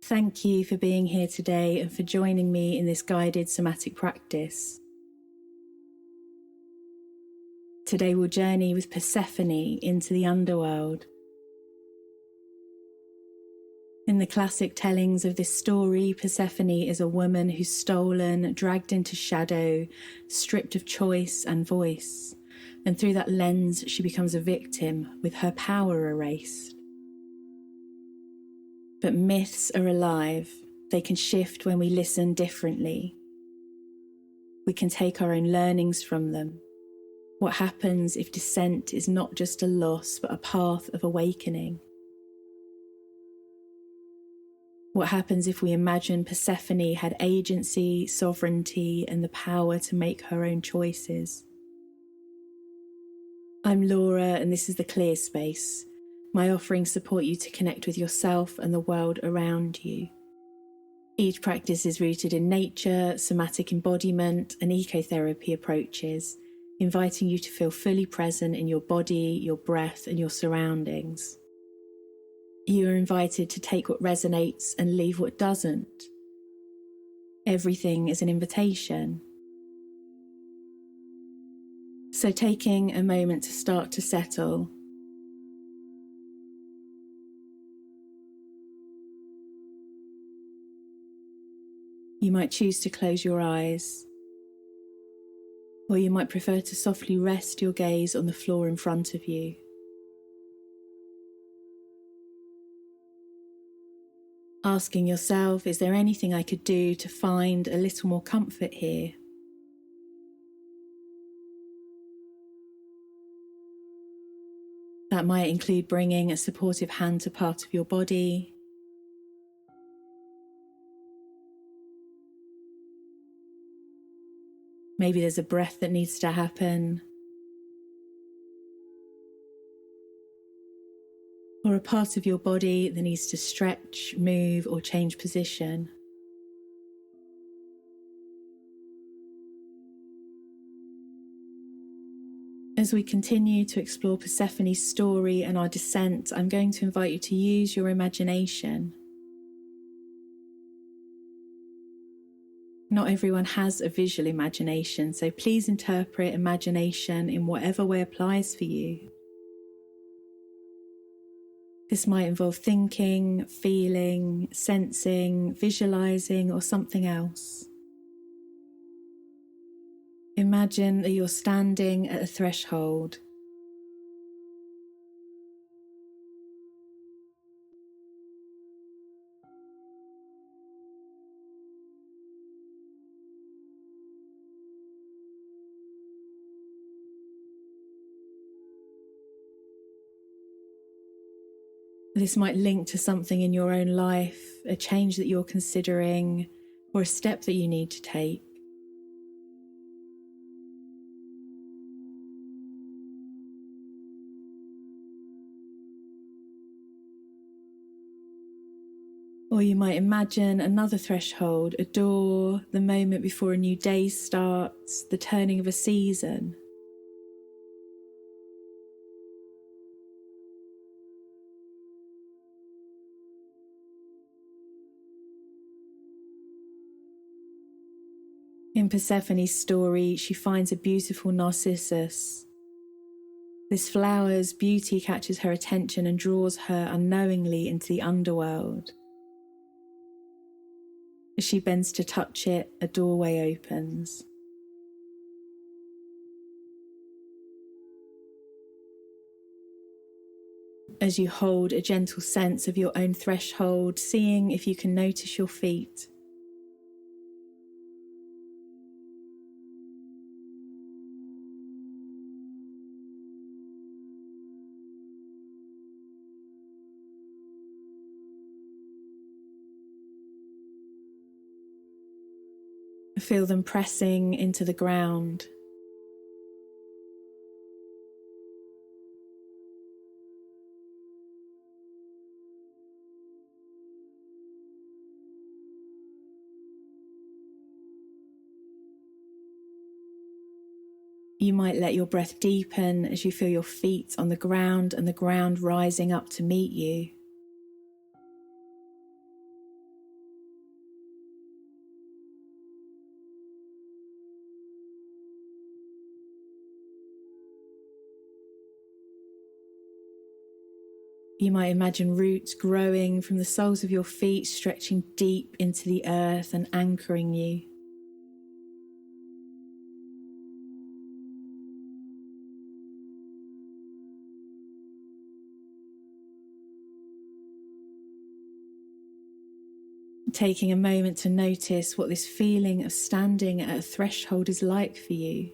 Thank you for being here today and for joining me in this guided somatic practice. Today we'll journey with Persephone into the underworld. In the classic tellings of this story, Persephone is a woman who's stolen, dragged into shadow, stripped of choice and voice, and through that lens she becomes a victim with her power erased. But myths are alive. They can shift when we listen differently. We can take our own learnings from them. What happens if descent is not just a loss, but a path of awakening? What happens if we imagine Persephone had agency, sovereignty, and the power to make her own choices? I'm Laura, and this is the Clear Space. My offerings support you to connect with yourself and the world around you. Each practice is rooted in nature, somatic embodiment, and ecotherapy approaches, inviting you to feel fully present in your body, your breath, and your surroundings. You are invited to take what resonates and leave what doesn't. Everything is an invitation. So taking a moment to start to settle. You might choose to close your eyes, or you might prefer to softly rest your gaze on the floor in front of you. Asking yourself, is there anything I could do to find a little more comfort here? That might include bringing a supportive hand to part of your body. Maybe there's a breath that needs to happen. Or a part of your body that needs to stretch, move, or change position. As we continue to explore Persephone's story and our descent, I'm going to invite you to use your imagination. Not everyone has a visual imagination, so please interpret imagination in whatever way applies for you. This might involve thinking, feeling, sensing, visualizing, or something else. Imagine that you're standing at a threshold. This might link to something in your own life, a change that you're considering, or a step that you need to take. Or you might imagine another threshold, a door, the moment before a new day starts, the turning of a season. In Persephone's story, she finds a beautiful narcissus. This flower's beauty catches her attention and draws her unknowingly into the underworld. As she bends to touch it, a doorway opens. As you hold a gentle sense of your own threshold, seeing if you can notice your feet. Feel them pressing into the ground. You might let your breath deepen as you feel your feet on the ground and the ground rising up to meet you. You might imagine roots growing from the soles of your feet, stretching deep into the earth and anchoring you. Taking a moment to notice what this feeling of standing at a threshold is like for you.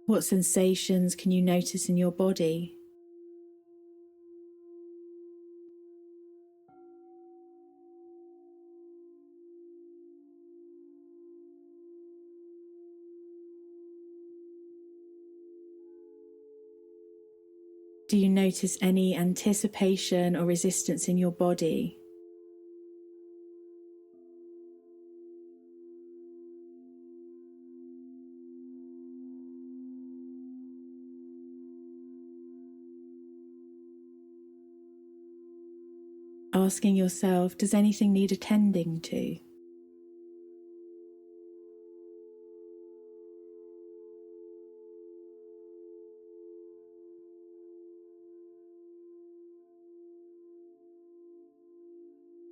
What sensations can you notice in your body? Do you notice any anticipation or resistance in your body? Asking yourself, does anything need attending to?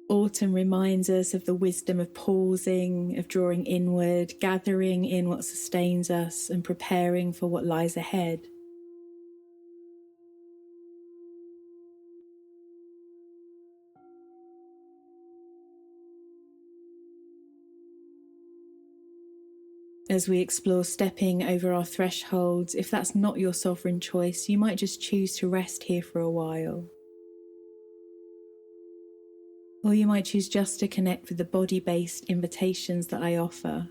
Autumn reminds us of the wisdom of pausing, of drawing inward, gathering in what sustains us, and preparing for what lies ahead. As we explore stepping over our thresholds, if that's not your sovereign choice, you might just choose to rest here for a while. Or you might choose just to connect with the body-based invitations that I offer.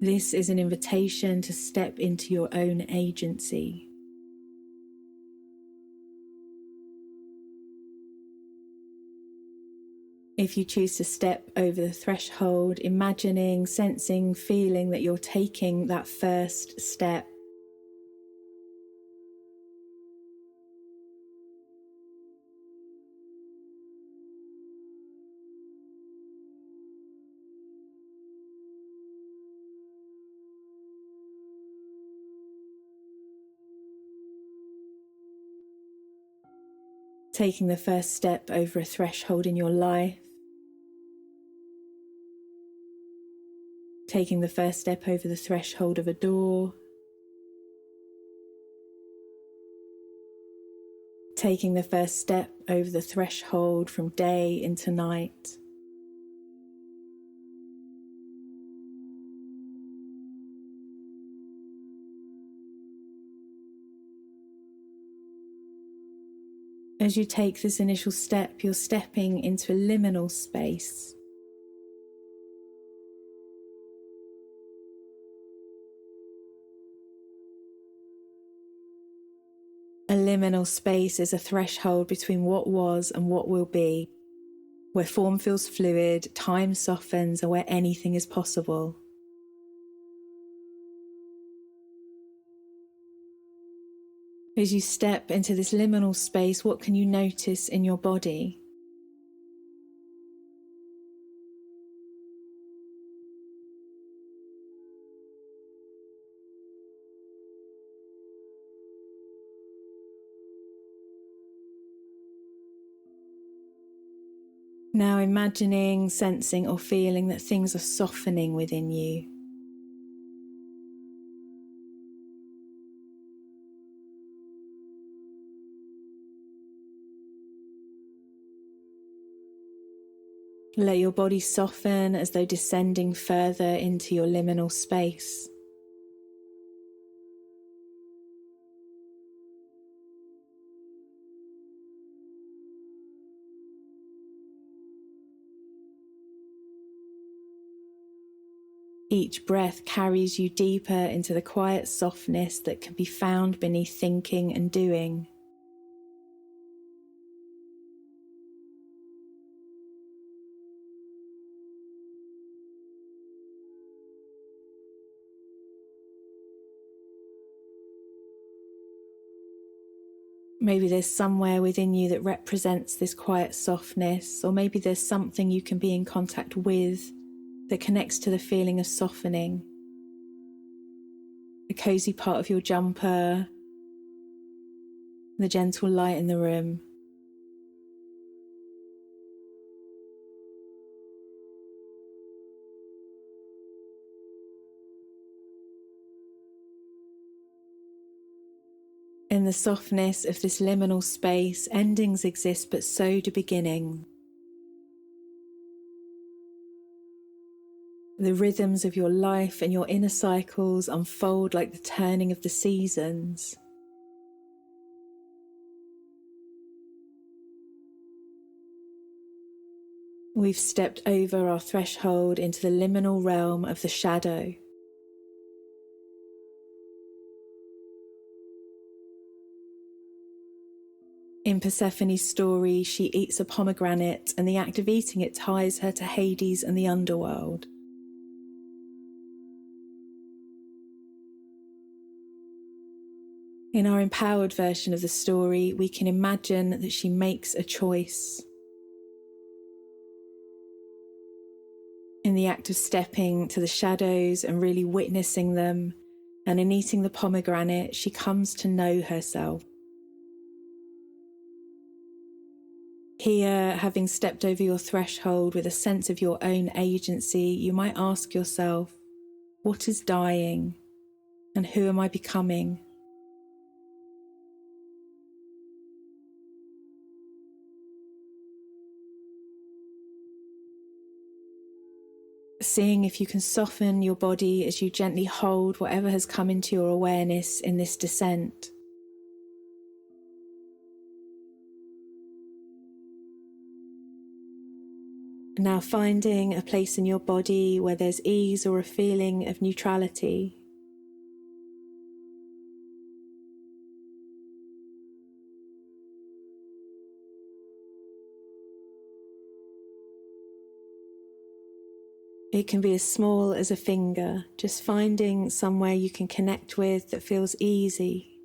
This is an invitation to step into your own agency. If you choose to step over the threshold, imagining, sensing, feeling that you're taking that first step. Taking the first step over a threshold in your life. Taking the first step over the threshold of a door. Taking the first step over the threshold from day into night. As you take this initial step, you're stepping into a liminal space. A liminal space is a threshold between what was and what will be, where form feels fluid, time softens, and where anything is possible. As you step into this liminal space, what can you notice in your body? Now imagining, sensing, or feeling that things are softening within you. Let your body soften as though descending further into your liminal space. Each breath carries you deeper into the quiet softness that can be found beneath thinking and doing. Maybe there's somewhere within you that represents this quiet softness, or maybe there's something you can be in contact with that connects to the feeling of softening. A cozy part of your jumper, the gentle light in the room. In the softness of this liminal space, endings exist, but so do beginnings. The rhythms of your life and your inner cycles unfold like the turning of the seasons. We've stepped over our threshold into the liminal realm of the shadow. In Persephone's story, she eats a pomegranate, and the act of eating it ties her to Hades and the underworld. In our empowered version of the story, we can imagine that she makes a choice. In the act of stepping to the shadows and really witnessing them, and in eating the pomegranate, she comes to know herself. Here, having stepped over your threshold with a sense of your own agency, you might ask yourself, what is dying, and who am I becoming? Seeing if you can soften your body as you gently hold whatever has come into your awareness in this descent. Now finding a place in your body where there's ease or a feeling of neutrality. It can be as small as a finger, just finding somewhere you can connect with that feels easy.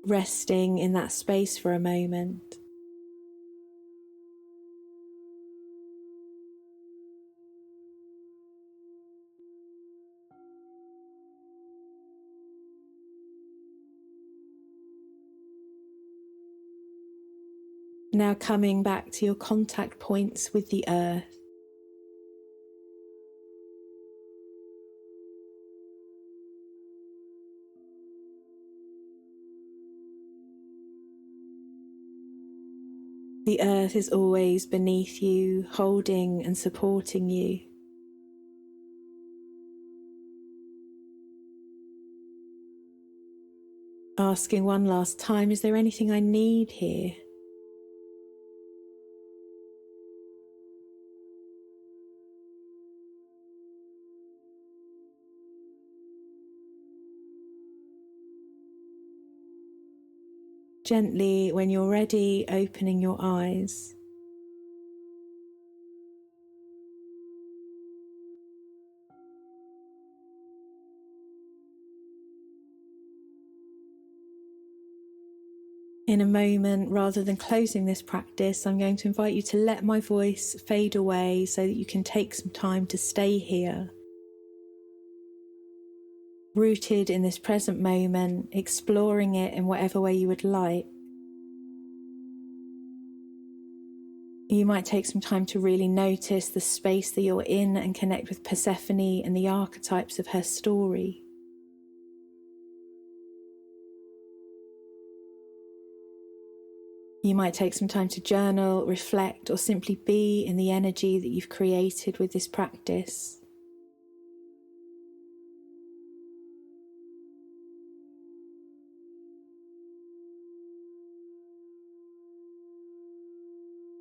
Resting in that space for a moment. Now coming back to your contact points with the earth. The earth is always beneath you, holding and supporting you. Asking one last time, is there anything I need here? Gently, when you're ready, opening your eyes. In a moment, rather than closing this practice, I'm going to invite you to let my voice fade away so that you can take some time to stay here, rooted in this present moment, exploring it in whatever way you would like. You might take some time to really notice the space that you're in and connect with Persephone and the archetypes of her story. You might take some time to journal, reflect, or simply be in the energy that you've created with this practice.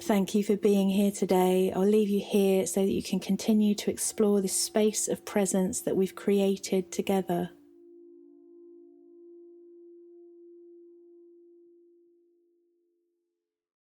Thank you for being here today. I'll leave you here so that you can continue to explore this space of presence that we've created together.